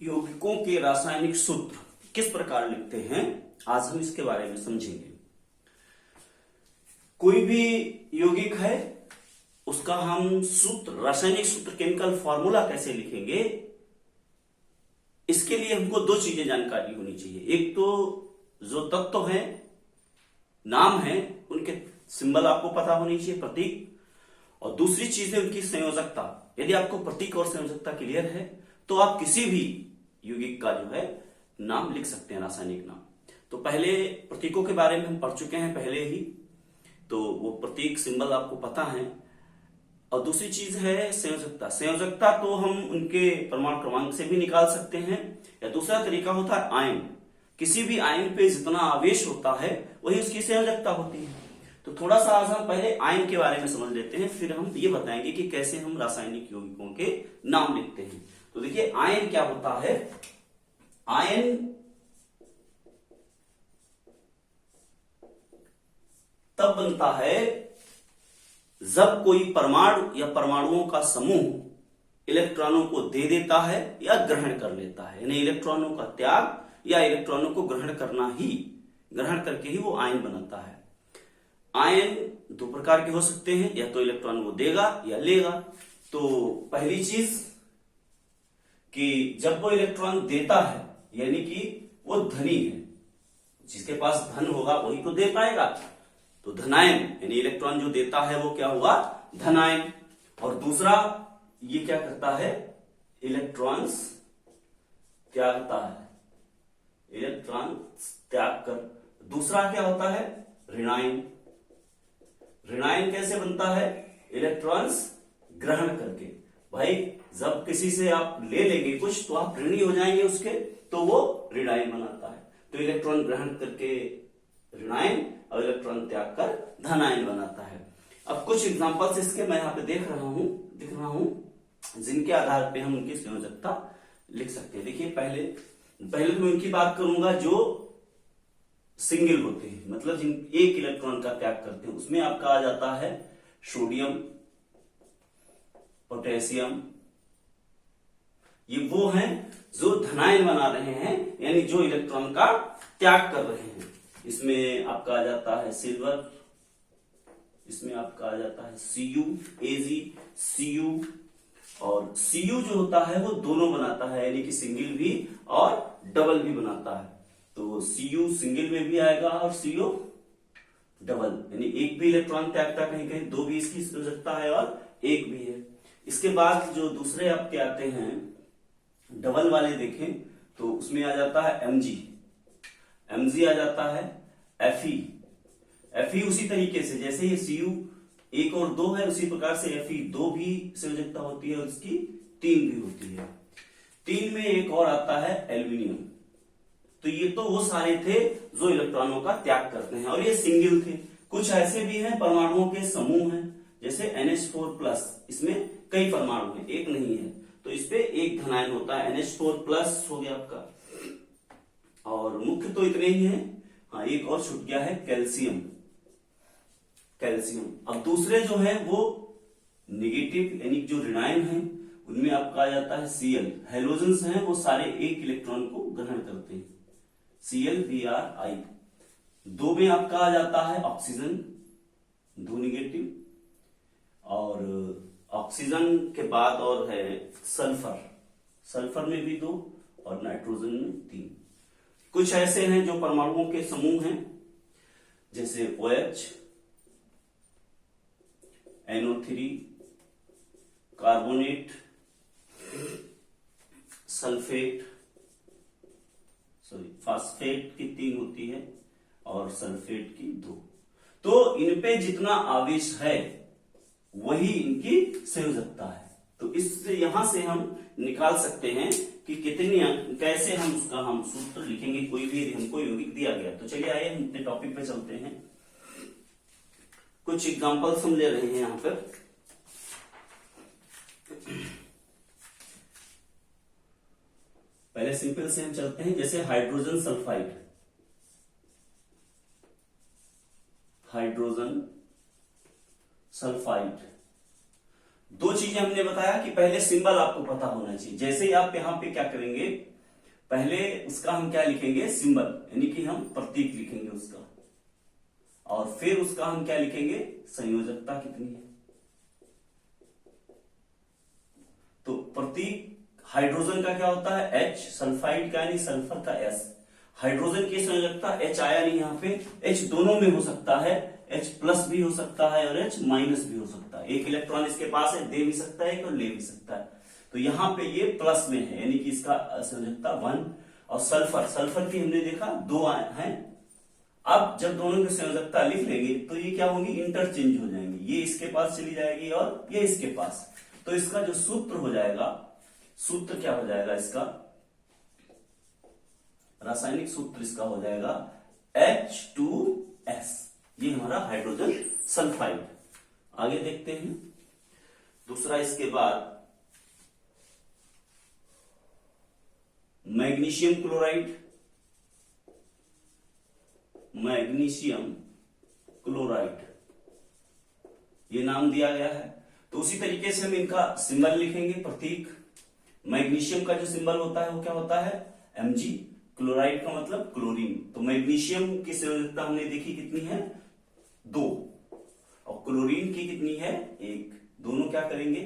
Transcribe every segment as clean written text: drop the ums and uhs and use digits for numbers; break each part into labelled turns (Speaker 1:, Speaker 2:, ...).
Speaker 1: यौगिकों के रासायनिक सूत्र किस प्रकार लिखते हैं, आज हम इसके बारे में समझेंगे। कोई भी यौगिक है उसका हम सूत्र, रासायनिक सूत्र, केमिकल फॉर्मूला कैसे लिखेंगे, इसके लिए हमको दो चीजें जानकारी होनी चाहिए। एक तो जो तत्व है, नाम है, उनके सिंबल आपको पता होनी चाहिए, प्रतीक, और दूसरी चीज है उनकी संयोजकता। यदि आपको प्रतीक और संयोजकता क्लियर है तो आप किसी भी यौगिक का जो है नाम लिख सकते हैं, रासायनिक नाम। तो पहले प्रतीकों के बारे में हम पढ़ चुके हैं पहले ही, तो वो प्रतीक सिंबल आपको पता है। और दूसरी चीज है संयोजकता। संयोजकता तो हम उनके परमाणु क्रमांक से भी निकाल सकते हैं, या दूसरा तरीका होता है आयन। किसी भी आयन पे जितना आवेश होता है वही उसकी संयोजकता होती है। तो थोड़ा सा आज हम पहले आयन के बारे में समझ लेते हैं, फिर हम ये बताएंगे कि कैसे हम रासायनिक यौगिकों के नाम लिखते हैं। तो देखिए आयन क्या होता है। आयन तब बनता है जब कोई परमाणु या परमाणुओं का समूह इलेक्ट्रॉनों को दे देता है या ग्रहण कर लेता है, यानी इलेक्ट्रॉनों का त्याग या इलेक्ट्रॉनों को ग्रहण करके ही वो आयन बनाता है। आयन दो प्रकार के हो सकते हैं, या तो इलेक्ट्रॉन वो देगा या लेगा। तो पहली चीज कि जब वो इलेक्ट्रॉन देता है यानी कि वो धनी है, जिसके पास धन होगा वही तो दे पाएगा, तो धनायन, यानी इलेक्ट्रॉन जो देता है वो क्या हुआ, धनायन। और दूसरा ये क्या करता है, इलेक्ट्रॉन्स त्यागता है, इलेक्ट्रॉन त्याग कर। दूसरा क्या होता है, ऋणायन। ऋणायन कैसे बनता है, इलेक्ट्रॉन्स ग्रहण करके। भाई जब किसी से आप ले लेंगे कुछ तो आप ऋणी हो जाएंगे उसके, तो वो ऋणायन बनाता है। तो इलेक्ट्रॉन ग्रहण करके ऋणायन और इलेक्ट्रॉन त्याग कर धनायन बनाता है। अब कुछ एग्जांपल्स इसके मैं यहाँ पे दिख रहा हूं जिनके आधार पे हम उनकी संयोजकता लिख सकते हैं। देखिए पहले तो मैं उनकी बात करूंगा जो सिंगल होते हैं, मतलब जिन एक इलेक्ट्रॉन का त्याग करते हैं। उसमें आपका आ जाता है सोडियम, पोटेशियम। ये वो हैं जो धनायन बना रहे हैं, यानी जो इलेक्ट्रॉन का त्याग कर रहे हैं। इसमें आपका आ जाता है सिल्वर, इसमें आपका आ जाता है Cu, Ag, Cu। और Cu जो होता है वो दोनों बनाता है, यानी कि सिंगल भी और डबल भी बनाता है। तो Cu सिंगल में भी आएगा और Co डबल, यानी एक भी इलेक्ट्रॉन त्यागता, कहीं कहीं दो भी इसकी संयोजकता है और एक भी है। इसके बाद जो दूसरे आपके आते हैं डबल वाले देखें तो उसमें आ जाता है Mg आ जाता है, Fe उसी तरीके से जैसे ये Cu 1 और 2 है, उसी प्रकार से Fe 2 भी संयोजकता होती है और इसकी 3 भी होती है। 3 में एक और आता है एल्यूमिनियम। तो ये तो वो सारे थे जो इलेक्ट्रॉनों का त्याग करते हैं, और ये सिंगल थे। कुछ ऐसे भी हैं परमाणुओं के समूह हैं, जैसे NH4+, इसमें कई परमाणु हैं, एक नहीं है, तो इसपे एक धनायन होता है, NH4+ हो गया आपका। और मुख्य तो इतने ही हैं। हाँ, एक और छूट गया है कैल्शियम। अब दूसरे जो है वो नेगेटिव, यानी जो ऋणायन है, उनमें आपका आ जाता है Cl। हेलोजेंस हैं वो सारे एक इलेक्ट्रॉन को ग्रहण करते हैं, ClBr+I। 2 में आपका आ जाता है ऑक्सीजन, 2 नेगेटिव। और ऑक्सीजन के बाद और है सल्फर में भी 2 और नाइट्रोजन में 3। कुछ ऐसे हैं जो परमाणुओं के समूह हैं, जैसे OH, NO3, कार्बोनेट, फास्फेट की 3 होती है और सल्फेट की 2। तो इनपे जितना आवेश है वही इनकी संयोजकता है। तो इससे यहां से हम निकाल सकते हैं कि कैसे हम उसका हम सूत्र लिखेंगे कोई भी यदि हमको यौगिक दिया गया। तो चलिए आइए हम अपने टॉपिक पे चलते हैं। कुछ एग्जांपल्स हम ले रहे हैं यहां पर। पहले सिंपल से हम चलते हैं, जैसे हाइड्रोजन सल्फाइड। 2 चीजें हमने बताया कि पहले सिंबल आपको पता होना चाहिए। जैसे ही आप यहां पे क्या करेंगे, पहले उसका हम क्या लिखेंगे, सिंबल, यानी कि हम प्रतीक लिखेंगे उसका, और फिर उसका हम क्या लिखेंगे, संयोजकता कितनी है। तो प्रतीक हाइड्रोजन का क्या होता है, H, सल्फाइड का यानी सल्फर का S। हाइड्रोजन की संयोजकता H आया नहीं यहाँ पे, H दोनों में हो सकता है, H प्लस भी हो सकता है और H माइनस भी हो सकता है। एक इलेक्ट्रॉन इसके पास है, दे भी सकता है और ले भी सकता है। तो यहाँ पे ये प्लस में है, यानी कि इसका संयोजकता 1। और सल्फर, सल्फर की हमने देखा 2 है। अब जब दोनों की संयोजकता लिख लेंगे तो ये क्या होंगी, इंटरचेंज हो जाएंगे, ये इसके पास चली जाएगी और ये इसके पास। तो इसका जो सूत्र हो जाएगा, सूत्र क्या हो जाएगा इसका, रासायनिक सूत्र इसका हो जाएगा H2S। ये हमारा हाइड्रोजन सल्फाइड। आगे देखते हैं दूसरा, इसके बाद मैग्नीशियम क्लोराइड, मैग्नीशियम क्लोराइड ये नाम दिया गया है। तो उसी तरीके से हम इनका सिंबल लिखेंगे, प्रतीक। मैग्नीशियम का जो सिंबल होता है वो क्या होता है, Mg। क्लोराइड का मतलब क्लोरीन। तो मैग्नीशियम की संयोजकता हमने देखी कितनी है, 2, और क्लोरीन की कितनी है, 1। दोनों क्या करेंगे,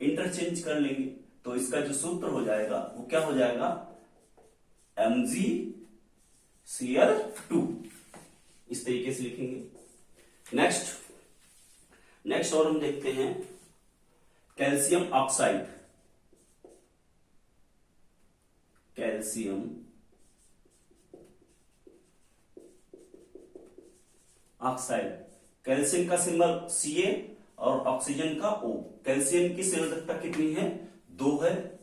Speaker 1: इंटरचेंज कर लेंगे। तो इसका जो सूत्र हो जाएगा वो क्या हो जाएगा, MgCl2। इस तरीके से लिखेंगे। नेक्स्ट और हम देखते हैं calcium oxide, calcium oxide. Calcium का सिंबल Ca और ऑक्सीजन का O। कैल्शियम की संयोजकता कितनी है, 2 है,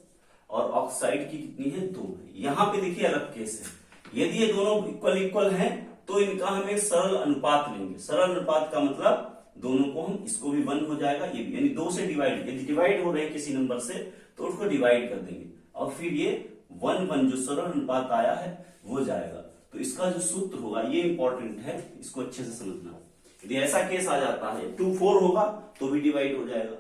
Speaker 1: और ऑक्साइड की कितनी है, 2 है। यहां पे देखिए अलग केस है, यदि ये दोनों इक्वल हैं तो इनका हम एक सरल अनुपात लेंगे। सरल अनुपात का मतलब दोनों को हम, इसको भी 1 हो जाएगा, ये भी, यानी 2 से डिवाइड, यदि डिवाइड हो रहे किसी नंबर से तो उसको डिवाइड कर देंगे, और फिर ये 1 जो सरल अनुपात आया है वो जाएगा। तो इसका जो सूत्र होगा, ये इंपॉर्टेंट है, इसको अच्छे से समझना। यदि ऐसा केस आ जाता है 2-4 होगा तो भी डिवाइड हो जाएगा,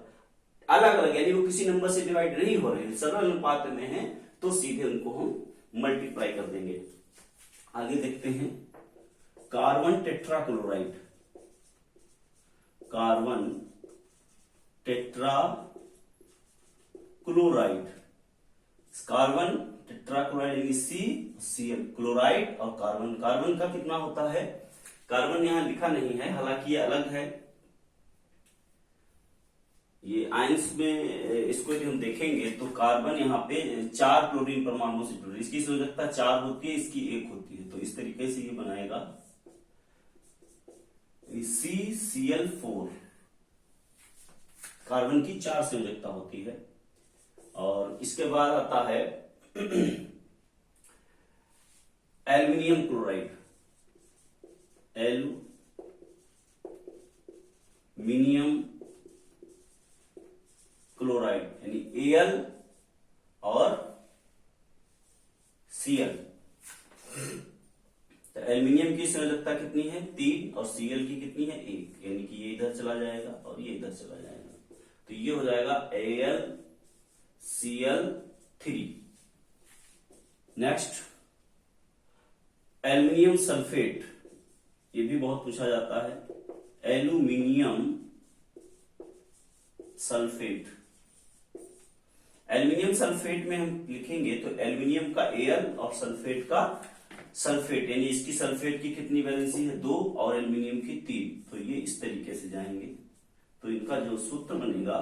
Speaker 1: अलग अलग, यानी वो किसी नंबर से डिवाइड नहीं हो रहे हैं, सरल अनुपात में है, तो सीधे उनको हम मल्टीप्लाई कर देंगे। आगे देखते हैं carbon tetrachloride, carbon tetrachloride. Carbon tetrachloride यानी CCl, क्लोराइड और कार्बन। कार्बन का कितना होता है, कार्बन यहां लिखा नहीं है, हालांकि ये अलग है, ये आयंस में इसको यदि हम देखेंगे तो कार्बन यहाँ पे 4 क्लोरीन परमाणुओं से जुड़े, इसकी संयोजकता 4 होती है, इसकी 1 होती है। तो इस तरीके से ये बनाएगा CCl4। कार्बन की 4 संयोजकता होती है। और इसके बाद आता है एल्यूमिनियम क्लोराइड, एल्यूमिनियम क्लोराइड यानी Al और Cl। तो एल्यूमिनियम की संयोजकता कितनी है, 3, और Cl की कितनी है, 1, यानी कि ये इधर चला जाएगा और ये इधर चला जाएगा। तो ये हो जाएगा AlCl3। नेक्स्ट एल्यूमिनियम सल्फेट, ये भी बहुत पूछा जाता है, एल्यूमिनियम सल्फेट। एल्यूमिनियम सल्फेट में हम लिखेंगे तो एल्यूमिनियम का Al और सल्फेट का सल्फेट, यानी इसकी सल्फेट की कितनी वैलेंसी है, 2, और एल्यूमिनियम की 3। तो ये इस तरीके से जाएंगे। तो इनका जो सूत्र बनेगा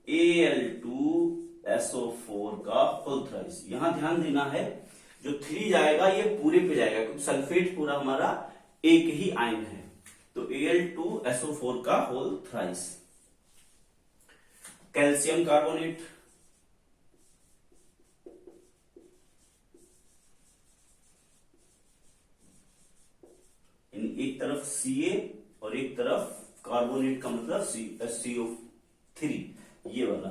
Speaker 1: Al2SO4 का होल थ्राइस। यहां ध्यान देना है, जो 3 जाएगा ये पूरे पे जाएगा, क्योंकि सल्फेट पूरा हमारा एक ही आयन है। तो Al2SO4 का होल थ्राइस। कैल्शियम कार्बोनेट, एक तरफ Ca और एक तरफ कार्बोनेट का मतलब CO3, ये वाला।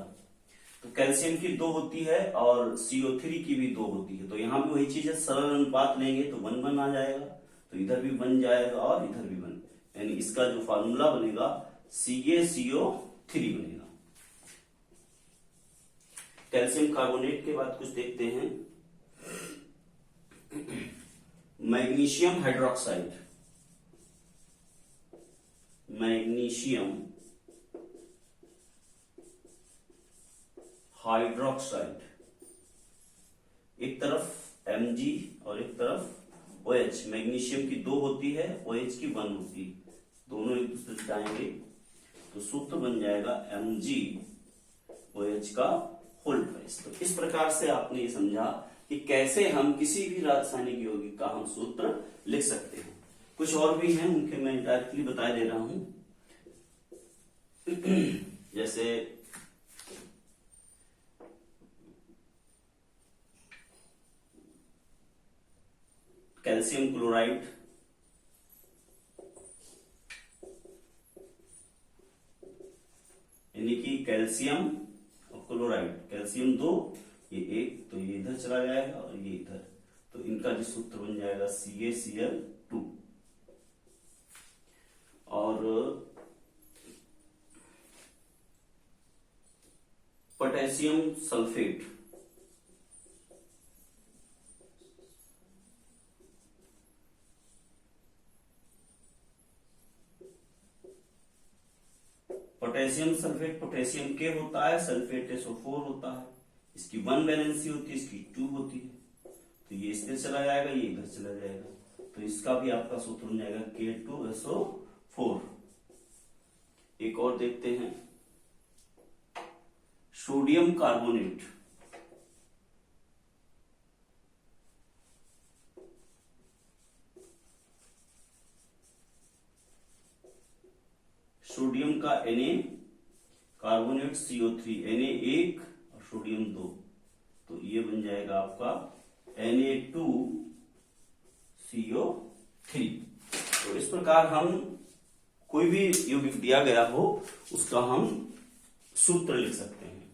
Speaker 1: तो कैल्शियम की 2 होती है और CO3 की भी 2 होती है। तो यहां भी वही चीज है, सरल अनुपात लेंगे तो 1-1 आ जाएगा, तो इधर भी 1 जाएगा और इधर भी 1, यानी इसका जो फार्मूला बनेगा CaCO3 बनेगा। कैल्शियम कार्बोनेट के बाद कुछ देखते हैं मैग्नीशियम हाइड्रोक्साइड, मैग्नीशियम हाइड्रोक्साइड, एक तरफ Mg और एक तरफ OH। मैग्नीशियम की 2 होती है, OH की 1 होती है, दोनों एक दूसरे से जाएंगे तो सूत्र बन जाएगा MgOH का होल ट्वाइस। तो इस प्रकार से आपने ये समझा कि कैसे हम किसी भी रासायनिक यौगिक का हम सूत्र लिख सकते हैं। कुछ और भी हैं, उनके मैं डायरेक्टली बता दे रहा हूं। जैसे कैल्शियम क्लोराइड, यानी कि कैल्शियम और क्लोराइड, कैल्शियम 2, ये 1, तो ये इधर चला जाएगा और ये इधर, तो इनका जो सूत्र बन जाएगा CaCl2। और potassium sulphate, potassium sulphate, potassium के होता है, सल्फेट SO4 होता है, इसकी 1 वैलेंसी होती है, इसकी 2 होती है, तो ये इससे चला जाएगा, ये इधर चला जाएगा, तो इसका भी आपका सूत्र बन जाएगा K2SO4। एक और देखते हैं, सोडियम कार्बोनेट, सोडियम का Na, कार्बोनेट CO3, Na1 और सोडियम 2, तो ये बन जाएगा आपका Na2CO3। तो इस प्रकार हम कोई भी यौगिक दिया गया हो उसका हम सूत्र लिख सकते हैं।